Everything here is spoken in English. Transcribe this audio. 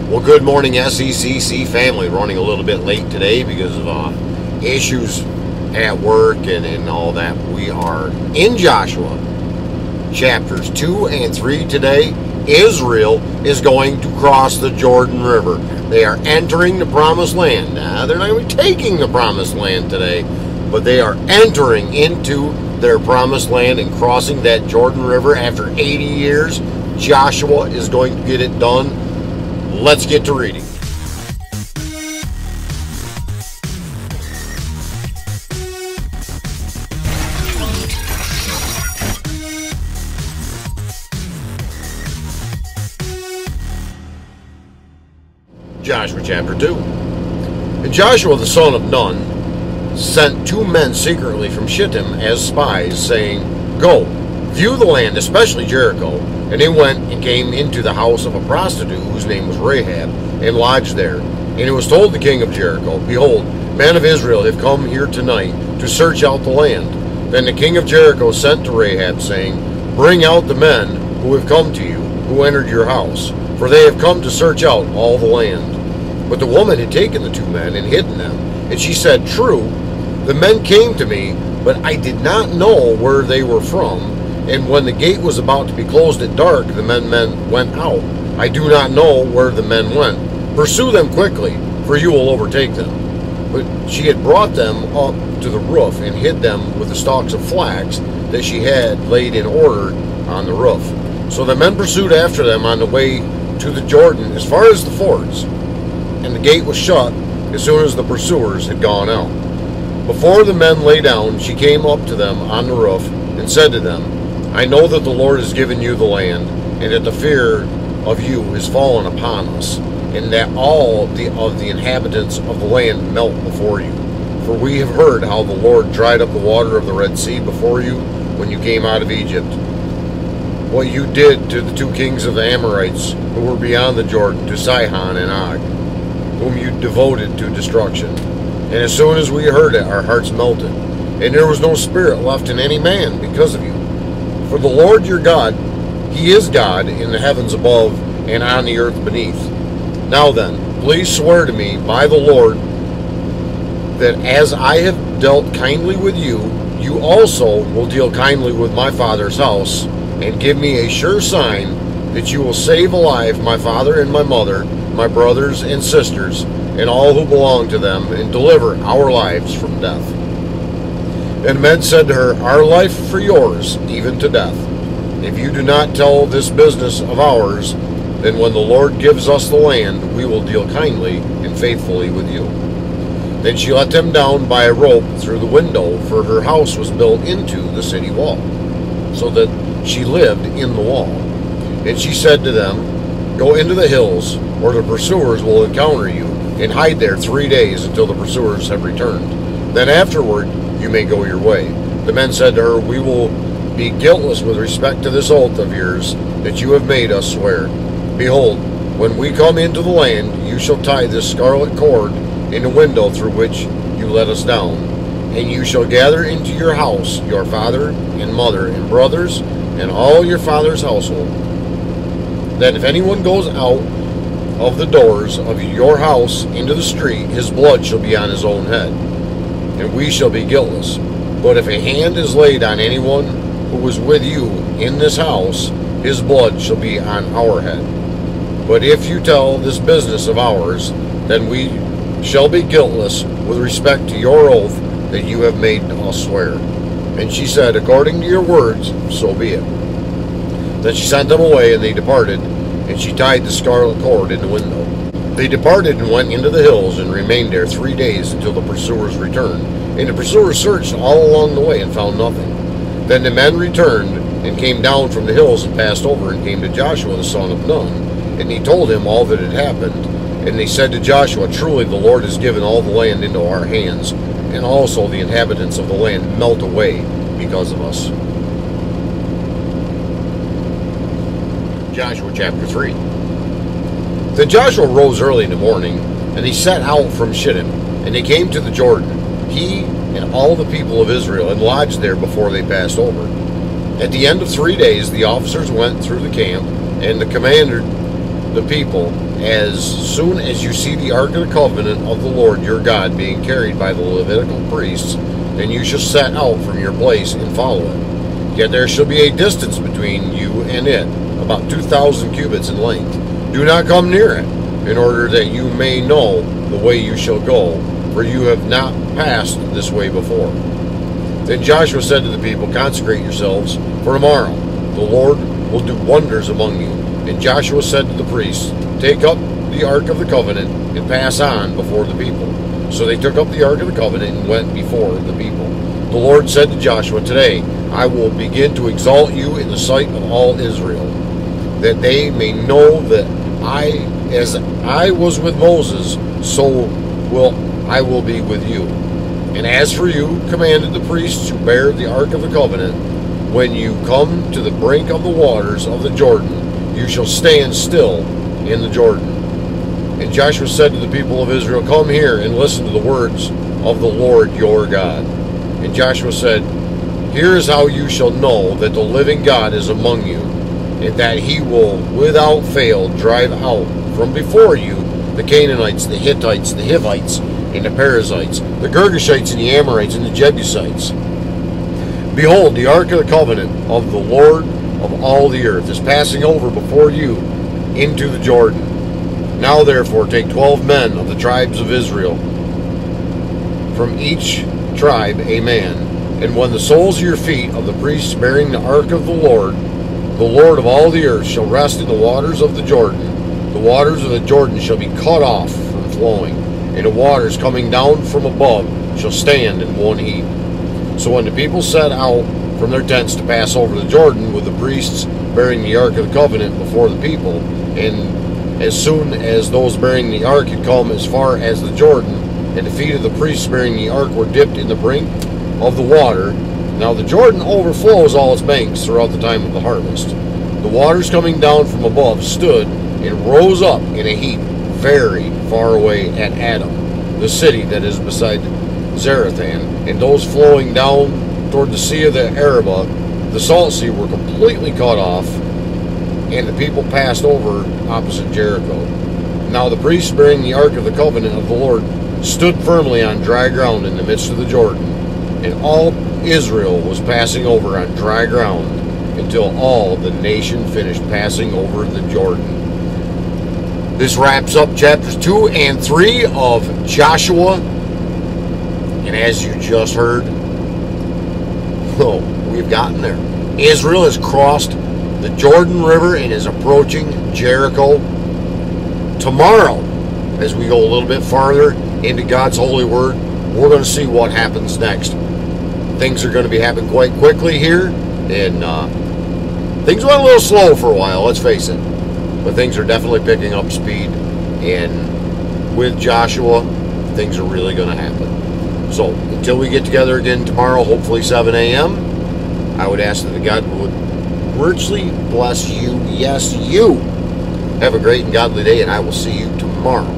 Well, good morning, SECC family. Running a little bit late today because of issues at work and all that. We are in Joshua chapters 2 and 3 today. Israel is going to cross the Jordan River. They are entering the Promised Land. Now, they're not going to be taking the Promised Land today, but they are entering into their Promised Land and crossing that Jordan River after 80 years. Joshua is going to get it done. Let's get to reading. Joshua chapter 2. And Joshua the son of Nun sent 2 men secretly from Shittim as spies, saying, "Go, view the land, especially Jericho." And they went and came into the house of a prostitute whose name was Rahab, and lodged there. And it was told the king of Jericho, "Behold, men of Israel have come here tonight to search out the land." Then the king of Jericho sent to Rahab, saying, "Bring out the men who have come to you, who entered your house, for they have come to search out all the land." But the woman had taken the 2 men and hidden them. And she said, "True, the men came to me, but I did not know where they were from. And when the gate was about to be closed at dark, the men went out. I do not know where the men went. Pursue them quickly, for you will overtake them." But she had brought them up to the roof and hid them with the stalks of flax that she had laid in order on the roof. So the men pursued after them on the way to the Jordan as far as the fords. And the gate was shut as soon as the pursuers had gone out. Before the men lay down, she came up to them on the roof and said to them, "I know that the Lord has given you the land, and that the fear of you has fallen upon us, and that all of the inhabitants of the land melt before you. For we have heard how the Lord dried up the water of the Red Sea before you when you came out of Egypt, what you did to the 2 kings of the Amorites who were beyond the Jordan, to Sihon and Og, whom you devoted to destruction. And as soon as we heard it, our hearts melted, and there was no spirit left in any man because of you. For the Lord your God, He is God in the heavens above and on the earth beneath. Now then, please swear to me by the Lord that as I have dealt kindly with you, you also will deal kindly with my father's house, and give me a sure sign that you will save alive my father and my mother, my brothers and sisters, and all who belong to them, and deliver our lives from death." And men said to her, "Our life for yours, even to death. If you do not tell this business of ours, then when the Lord gives us the land, we will deal kindly and faithfully with you." Then she let them down by a rope through the window, for her house was built into the city wall, so that she lived in the wall. And she said to them, "Go into the hills, or the pursuers will encounter you, and hide there 3 days until the pursuers have returned. Then afterward you may go your way." The men said to her, "We will be guiltless with respect to this oath of yours that you have made us swear. Behold, when we come into the land, you shall tie this scarlet cord in the window through which you let us down, and you shall gather into your house your father and mother and brothers and all your father's household. Then if anyone goes out of the doors of your house into the street, his blood shall be on his own head, and we shall be guiltless. But if a hand is laid on anyone who was with you in this house, his blood shall be on our head. But if you tell this business of ours, then we shall be guiltless with respect to your oath that you have made us swear." And she said, "According to your words, so be it." Then she sent them away, and they departed, and she tied the scarlet cord in the window. They departed and went into the hills, and remained there 3 days until the pursuers returned. And the pursuers searched all along the way and found nothing. Then the men returned and came down from the hills and passed over and came to Joshua the son of Nun. And he told him all that had happened. And they said to Joshua, "Truly the Lord has given all the land into our hands, and also the inhabitants of the land melt away because of us." Joshua chapter 3. Then Joshua rose early in the morning, and he set out from Shittim, and they came to the Jordan, he and all the people of Israel, and lodged there before they passed over. At the end of 3 days, the officers went through the camp, and commanded the people as soon as you see the ark of the covenant of the Lord your God being carried by the Levitical priests, then you shall set out from your place and follow it. Yet there shall be a distance between you and it, about 2,000 cubits in length. Do not come near it, in order that you may know the way you shall go, for you have not passed this way before. Then Joshua said to the people, consecrate yourselves, for tomorrow the Lord will do wonders among you. And Joshua said to the priests, take up the ark of the covenant and pass on before the people. So they took up the ark of the covenant and went before the people. The Lord said to Joshua, today I will begin to exalt you in the sight of all Israel, that they may know that as I was with Moses, so I will be with you. And as for you, commanded the priests who bear the ark of the covenant, when you come to the brink of the waters of the Jordan, you shall stand still in the Jordan. And Joshua said to the people of Israel, come here and listen to the words of the Lord your God. And Joshua said, here is how you shall know that the living God is among you, and that he will without fail drive out from before you the Canaanites, the Hittites, the Hivites, and the Perizzites, the Girgashites, and the Amorites, and the Jebusites. Behold, the ark of the covenant of the Lord of all the earth is passing over before you into the Jordan. Now therefore take 12 men of the tribes of Israel, from each tribe a man. And when the soles of your feet of the priests bearing the ark of the Lord of all the earth, shall rest in the waters of the Jordan, the waters of the Jordan shall be cut off from flowing, and the waters coming down from above shall stand in one heap. So when the people set out from their tents to pass over the Jordan with the priests bearing the ark of the covenant before the people, and as soon as those bearing the ark had come as far as the Jordan, and the feet of the priests bearing the ark were dipped in the brink of the water, now the Jordan overflows all its banks throughout the time of the harvest. The waters coming down from above stood and rose up in a heap very far away at Adam, the city that is beside Zarethan, and those flowing down toward the sea of the Arabah, the salt sea, were completely cut off, and the people passed over opposite Jericho. Now the priests bearing the ark of the covenant of the Lord stood firmly on dry ground in the midst of the Jordan, and all Israel was passing over on dry ground until all the nation finished passing over the Jordan. This wraps up chapters 2 and 3 of Joshua. And as you just heard, we've gotten there. Israel has crossed the Jordan River and is approaching Jericho. Tomorrow, as we go a little bit farther into God's holy word, we're going to see what happens next. Things are going to be happening quite quickly here, and things went a little slow for a while, let's face it. But things are definitely picking up speed, and with Joshua, things are really going to happen. So, until we get together again tomorrow, hopefully 7 a.m., I would ask that God would richly bless you. Yes, you. Have a great and godly day, and I will see you tomorrow.